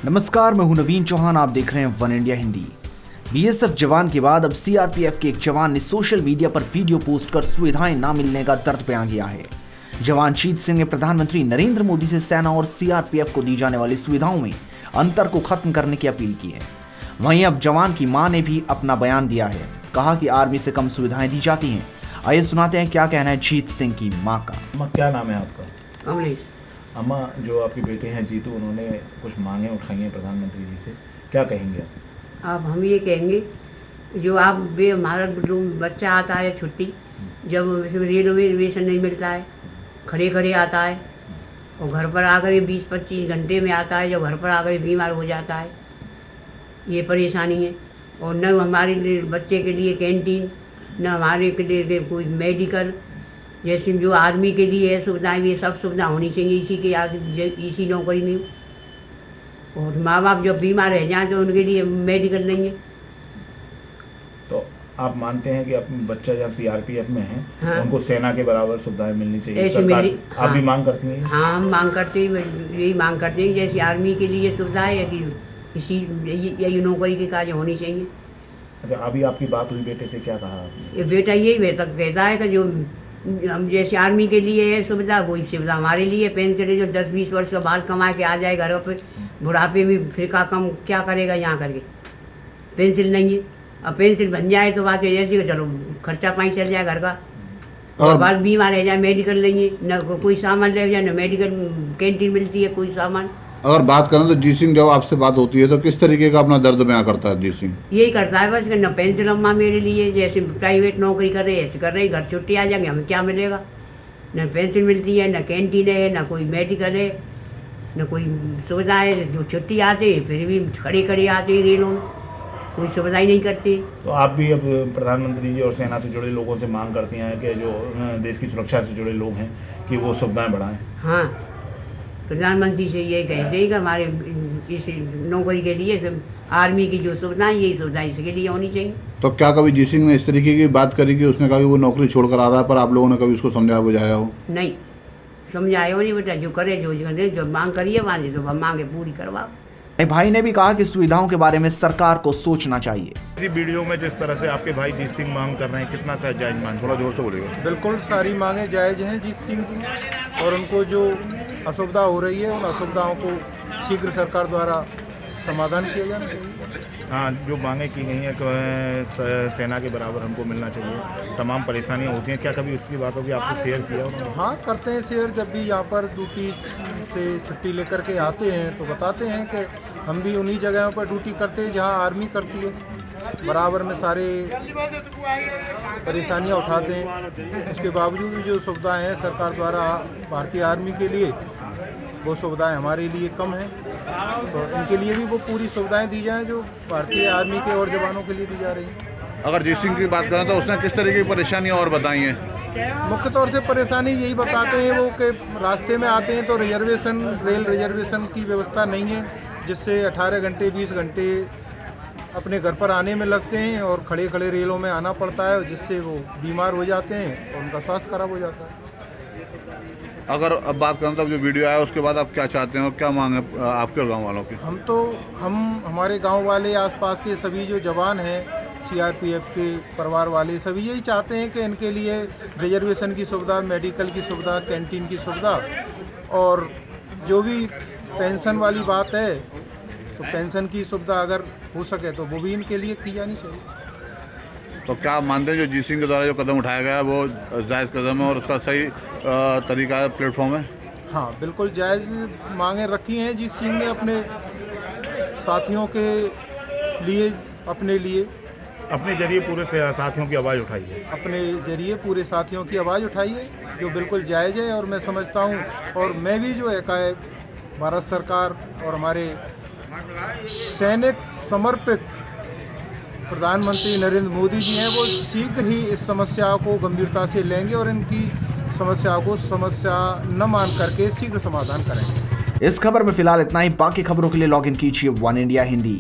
नमस्कार, मैं हूं नवीन चौहान। आप देख रहे हैं वन इंडिया हिंदी। बीएसएफ जवान के बाद अब सीआरपीएफ के एक जवान ने सोशल मीडिया पर वीडियो पोस्ट कर सुविधाएं ना मिलने का दर्द बयां किया है। जवान जीत सिंह ने प्रधानमंत्री नरेंद्र मोदी से सेना और सीआरपीएफ को दी जाने वाली सुविधाओं में अंतर को खत्म करने की अपील की है। वहीं अब जवान की मां ने भी अपना बयान दिया है। कहा कि आर्मी से कम सुविधाएं दी जाती हैं। आइए सुनाते हैं क्या कहना है जीत सिंह की मां का। अम्मा, क्या नाम है आपका? अमरीश। अम्मा, जो आपके बेटे हैं जीतू, उन्होंने कुछ मांगे उठाई हैं प्रधानमंत्री जी से, क्या कहेंगे आप? अब हम ये कहेंगे, जो आप हमारा बच्चा आता है छुट्टी, जब रिजर्वेशन नहीं मिलता है, खड़े खड़े आता है और घर पर आकर ये 20-25 घंटे में आता है, जब घर पर आकर बीमार हो जाता है, ये परेशानी है। और न हमारे बच्चे के लिए कैंटीन, न हमारे के लिए कोई मेडिकल, जैसे जो आदमी के लिए है सुविधाएं, ये सब सुविधा होनी चाहिए इसी के आगे, इसी नौकरी में। और माँ बाप जब बीमार रह जाएं तो उनके लिए मेडिकल नहीं है। तो आप मानते हैं कि अपने बच्चा जहाँ सीआरपीएफ में है, हाँ। उनको सेना के बराबर सुविधाएं मिलनी चाहिए ऐसे सरकार मिली, से? आप भी मांग करती हैं? हाँ, हम मांग करते हैं, यही मांग करते हैं, जैसे आर्मी के लिए सुविधा है ऐसी इसी यही नौकरी के कार्य होनी चाहिए। अच्छा, अभी आपकी बात हुई बेटे से, क्या कहा आपने? ये बेटा यही बेटा कहता है कि जो हम जैसे आर्मी के लिए है सुविधा, वही सुविधा हमारे लिए। पेंशन जो 10-20 वर्ष का बाल कमा के आ जाए घर पर, बुढ़ापे में फिर का कम क्या करेगा यहाँ करके, पेंसिल नहीं है। अब पेंसिल बन जाए तो बात है जैसे कि चलो खर्चा पानी चल जाए घर का, और बाद बीमार रह जाए, मेडिकल नहीं है, न कोई सामान ले जाए, न मेडिकल कैंटीन मिलती है कोई सामान। अगर बात करें तो जीत सिंह जब आपसे बात होती है तो किस तरीके का अपना दर्द बयां करता है जीत सिंह? यही करता है बस, न पेंसिल अम्मा मेरे लिए, जैसे प्राइवेट नौकरी कर रहे ऐसे कर रहे, घर छुट्टी आ जाएंगे, हमें क्या मिलेगा? न पेंसिल मिलती है, न कैंटीन है, न कोई मेडिकल है, न कोई सुविधा है। जो छुट्टी आते हैं फिर भी खड़े खड़े आते हैं रेलों में, कोई सुविधा ही नहीं करती। तो आप भी अब प्रधानमंत्री जी और सेना से जुड़े लोगों से मांग करती हैं कि जो देश की सुरक्षा से जुड़े लोग हैं कि वो सुविधाएं बढ़ाएं? हाँ, प्रधानमंत्री से ये कहते हैं कि हमारे इस नौकरी के लिए आर्मी की जो सुविधाएं, यही सुविधाएं इसके लिए होनी चाहिए। तो क्या कभी जीत सिंह ने इस तरीके की बात करी कि उसने कहा कि वो नौकरी छोड़कर आ रहा है, पर आप लोगों ने कभी उसको समझाया बुझाया हो? नहीं, समझाया नहीं बेटा, जो करे जो मांग करिए वाले तो हम मांगे पूरी करवाओ। भाई ने भी कहा कि सुविधाओं के बारे में सरकार को सोचना चाहिए। इसी वीडियो में जिस तरह से आपके भाई जीत सिंह मांग कर रहे हैं, कितना सा जायज मांग? थोड़ा जोर से बोलेगा। बिल्कुल सारी मांगें जायज़ हैं जीत सिंह की, और उनको जो असुविधा हो रही है उन असुविधाओं को शीघ्र सरकार द्वारा समाधान किया जाना चाहिए। हाँ, जो मांगें की गई हैं कि सेना के बराबर हमको मिलना चाहिए, तमाम परेशानियाँ होती हैं, क्या कभी इसकी बातों की आपसे शेयर किया उन्होंने? हाँ, करते हैं शेयर। जब भी यहाँ पर ड्यूटी से छुट्टी लेकर के आते हैं तो बताते हैं कि हम भी उन्हीं जगहों पर ड्यूटी करते हैं जहाँ आर्मी करती है, बराबर में सारे परेशानियाँ उठाते हैं। उसके बावजूद भी जो सुविधाएं हैं सरकार द्वारा भारतीय आर्मी के लिए, वो सुविधाएं हमारे लिए कम हैं, तो इनके लिए भी वो पूरी सुविधाएं दी जाएं जो भारतीय आर्मी के और जवानों के लिए दी जा रही हैं। अगर जीत सिंह की बात करें तो उसने किस तरीके की परेशानियां और बताई हैं? मुख्य तौर से परेशानी यही बताते हैं वो कि रास्ते में आते हैं तो रेल रिजर्वेशन की व्यवस्था नहीं है, जिससे 18 घंटे 20 घंटे अपने घर पर आने में लगते हैं और खड़े खड़े रेलों में आना पड़ता है, जिससे वो बीमार हो जाते हैं और उनका स्वास्थ्य खराब हो जाता है। अगर अब बात करें तो जो वीडियो आया उसके बाद आप क्या चाहते हैं और क्या मांग है आपके और गाँव वालों की? हम हमारे गांव वाले, आसपास के सभी जो जवान हैं, सीआरपीएफ के परिवार वाले, सभी यही चाहते हैं कि इनके लिए रिजर्वेशन की सुविधा, मेडिकल की सुविधा, कैंटीन की सुविधा, और जो भी पेंशन वाली बात है तो पेंशन की सुविधा अगर हो सके तो वो भी इनके लिए की जानी चाहिए। तो क्या मानते हैं जो जीत सिंह के द्वारा जो कदम उठाया गया है वो जायज़ कदम है और उसका सही तरीका प्लेटफॉर्म है? हाँ, बिल्कुल जायज़ मांगें रखी हैं जीत सिंह ने अपने साथियों के लिए, अपने जरिए पूरे साथियों की आवाज़ उठाई है। अपने जरिए पूरे साथियों की आवाज़ उठाई है, जो बिल्कुल जायज़ है। और मैं समझता हूँ, और मैं भी जो है भारत सरकार और हमारे सैनिक समर्पित प्रधानमंत्री नरेंद्र मोदी जी हैं, वो शीघ्र ही इस समस्या को गंभीरता से लेंगे और इनकी समस्या को समस्या न मान करके शीघ्र समाधान करेंगे। इस खबर में फिलहाल इतना ही। बाकी खबरों के लिए लॉग इन कीजिए वन इंडिया हिंदी।